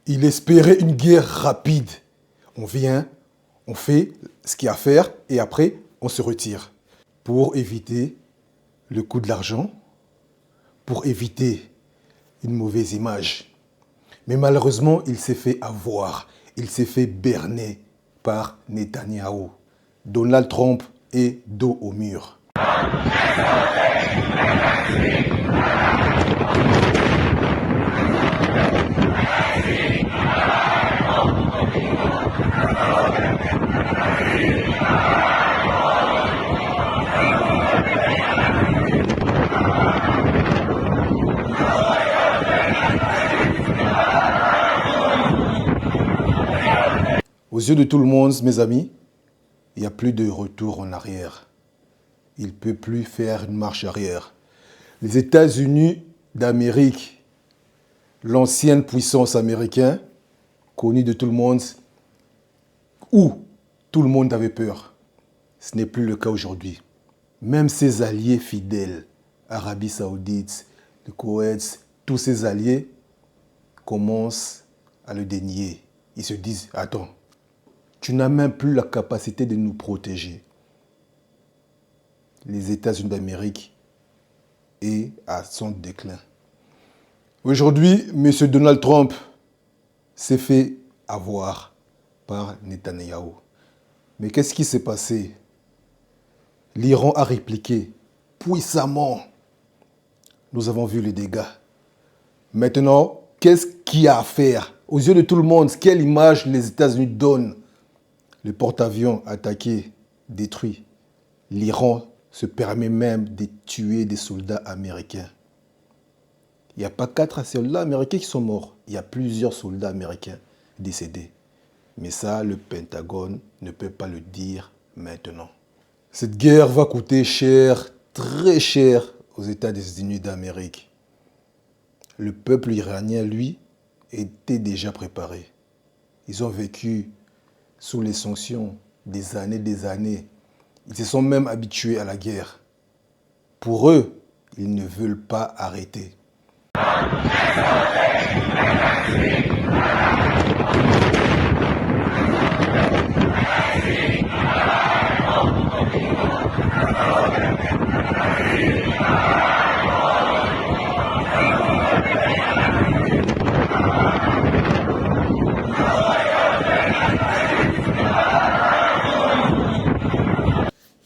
Il espérait une guerre rapide. On vient, on fait ce qu'il y a à faire et après, on se retire. Pour éviter le coût de l'argent, pour éviter une mauvaise image. Mais malheureusement, il s'est fait avoir. Il s'est fait berner par Netanyahou. Donald Trump est dos au mur. Aux yeux de tout le monde, mes amis, il n'y a plus de retour en arrière. Il ne peut plus faire une marche arrière. Les États-Unis d'Amérique, l'ancienne puissance américaine, connue de tout le monde, où tout le monde avait peur. Ce n'est plus le cas aujourd'hui. Même ses alliés fidèles, Arabie Saoudite, le Koweït, tous ses alliés commencent à le dénier. Ils se disent, attends, tu n'as même plus la capacité de nous protéger. Les États-Unis d'Amérique est à son déclin. Aujourd'hui, M. Donald Trump s'est fait avoir par Netanyahou. Mais qu'est-ce qui s'est passé? L'Iran a répliqué puissamment. Nous avons vu les dégâts. Maintenant, qu'est-ce qu'il y a à faire? Aux yeux de tout le monde, quelle image les États-Unis donnent? Le porte-avions attaqué, détruit. L'Iran se permet même de tuer des soldats américains. Il n'y a pas 4 soldats américains qui sont morts. Il y a plusieurs soldats américains décédés. Mais ça, le Pentagone ne peut pas le dire maintenant. Cette guerre va coûter cher, très cher aux États-Unis d'Amérique. Le peuple iranien, lui, était déjà préparé. Ils ont vécu sous les sanctions des années, des années. Ils se sont même habitués à la guerre. Pour eux, ils ne veulent pas arrêter.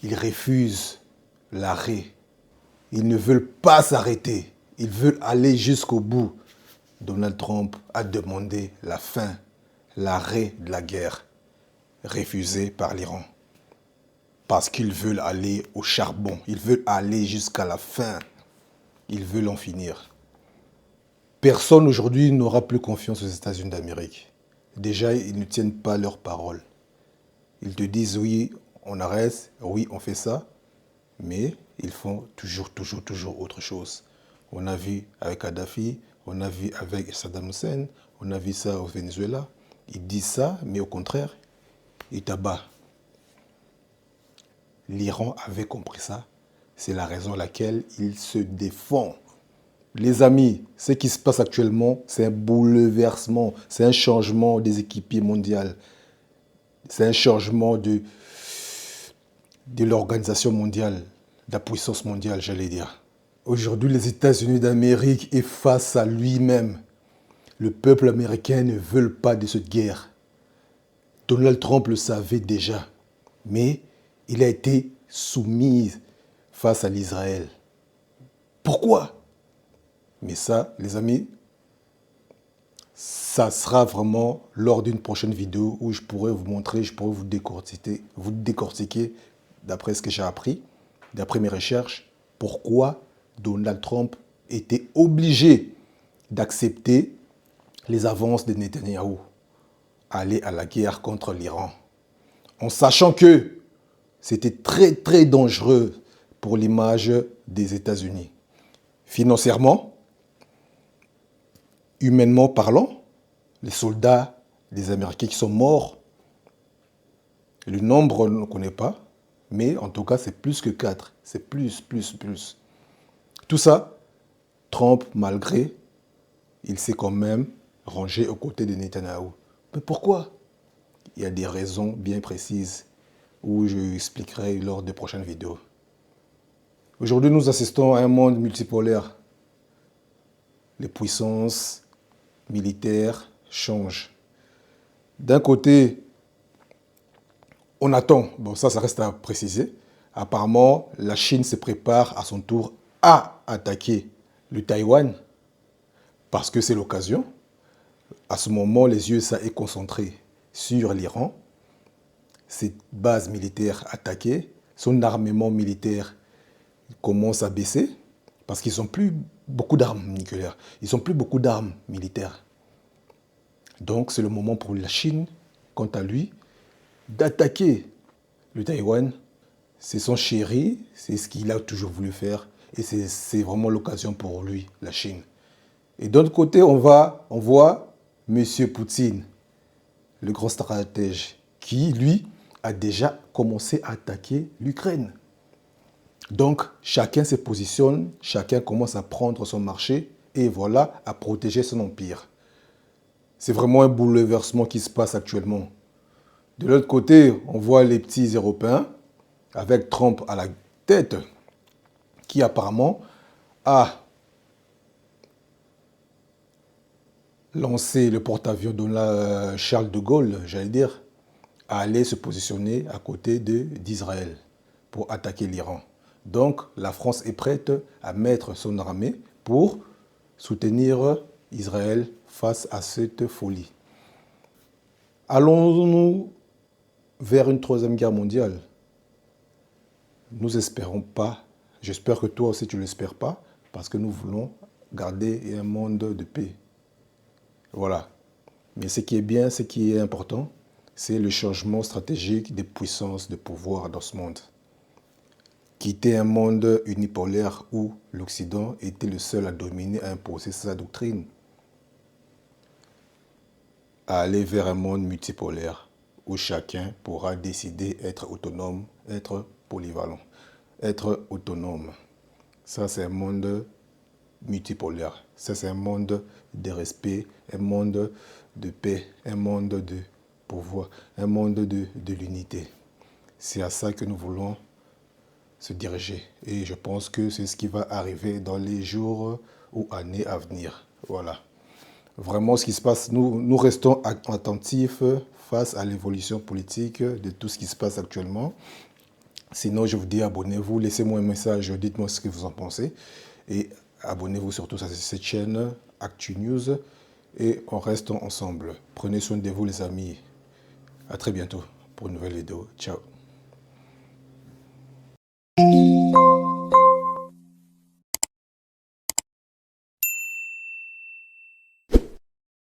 Ils refusent l'arrêt. Ils ne veulent pas s'arrêter. Ils veulent aller jusqu'au bout. Donald Trump a demandé la fin, l'arrêt de la guerre, refusé par l'Iran. Parce qu'ils veulent aller au charbon. Ils veulent aller jusqu'à la fin. Ils veulent en finir. Personne aujourd'hui n'aura plus confiance aux États-Unis d'Amérique. Déjà, ils ne tiennent pas leurs paroles. Ils te disent oui, on arrête, oui, on fait ça, mais ils font toujours autre chose. On a vu avec Kadhafi, on a vu avec Saddam Hussein, on a vu ça au Venezuela. Ils disent ça, mais au contraire, ils t'abattent. L'Iran avait compris ça. C'est la raison pour laquelle il se défend. Les amis, ce qui se passe actuellement, c'est un bouleversement, c'est un changement des équipiers mondiaux. C'est un changement de l'organisation mondiale, de la puissance mondiale, j'allais dire. Aujourd'hui, les États-Unis d'Amérique est face à lui-même. Le peuple américain ne veut pas de cette guerre. Donald Trump le savait déjà, mais il a été soumis face à l'Israël. Pourquoi? Mais ça, les amis, ça sera vraiment lors d'une prochaine vidéo où je pourrai vous montrer, je pourrai vous décortiquer d'après ce que j'ai appris, d'après mes recherches, pourquoi Donald Trump était obligé d'accepter les avances de Netanyahou, aller à la guerre contre l'Iran, en sachant que c'était très dangereux pour l'image des États-Unis. Financièrement, humainement parlant, les soldats, les Américains qui sont morts, le nombre, on ne connaît pas, mais en tout cas, c'est plus que 4. C'est plus. Tout ça, Trump, malgré, il s'est quand même rangé aux côtés de Netanyahou. Mais pourquoi? Il y a des raisons bien précises où je expliquerai lors de prochaines vidéos. Aujourd'hui, nous assistons à un monde multipolaire. Les puissances militaires changent. D'un côté, on attend, bon ça reste à préciser, apparemment la Chine se prépare à son tour à attaquer le Taïwan parce que c'est l'occasion. À ce moment, les USA est concentré sur l'Iran, ses bases militaires attaquées, son armement militaire commence à baisser parce qu'ils n'ont plus beaucoup d'armes nucléaires, ils n'ont plus beaucoup d'armes militaires. Donc c'est le moment pour la Chine, quant à lui, d'attaquer le Taïwan. C'est son chéri, c'est ce qu'il a toujours voulu faire et c'est vraiment l'occasion pour lui, la Chine. Et d'un autre côté, on voit M. Poutine, le grand stratège, qui, lui, a déjà commencé à attaquer l'Ukraine. Donc, chacun se positionne, chacun commence à prendre son marché et voilà, à protéger son empire. C'est vraiment un bouleversement qui se passe actuellement. De l'autre côté, on voit les petits Européens, avec Trump à la tête, qui apparemment a lancé le porte-avions de Charles de Gaulle, j'allais dire, à aller se positionner à côté d'Israël pour attaquer l'Iran. Donc, la France est prête à mettre son armée pour soutenir Israël face à cette folie. Allons-nous vers une troisième guerre mondiale? Nous espérons pas. J'espère que toi aussi tu ne l'espères pas, parce que nous voulons garder un monde de paix. Voilà. Mais ce qui est bien, ce qui est important, c'est le changement stratégique des puissances de pouvoir dans ce monde. Quitter un monde unipolaire où l'Occident était le seul à dominer, à imposer sa doctrine, à aller vers un monde multipolaire où chacun pourra décider être autonome, être polyvalent, être autonome. Ça, c'est un monde multipolaire. Ça, c'est un monde de respect, un monde de paix, un monde de pouvoir, un monde de l'unité. C'est à ça que nous voulons se diriger. Et je pense que c'est ce qui va arriver dans les jours ou années à venir. Voilà. Vraiment, ce qui se passe, nous restons attentifs face à l'évolution politique de tout ce qui se passe actuellement. Sinon, je vous dis abonnez-vous, laissez-moi un message, dites-moi ce que vous en pensez. Et abonnez-vous surtout à cette chaîne Actu News. Et on reste ensemble. Prenez soin de vous les amis. À très bientôt pour une nouvelle vidéo. Ciao.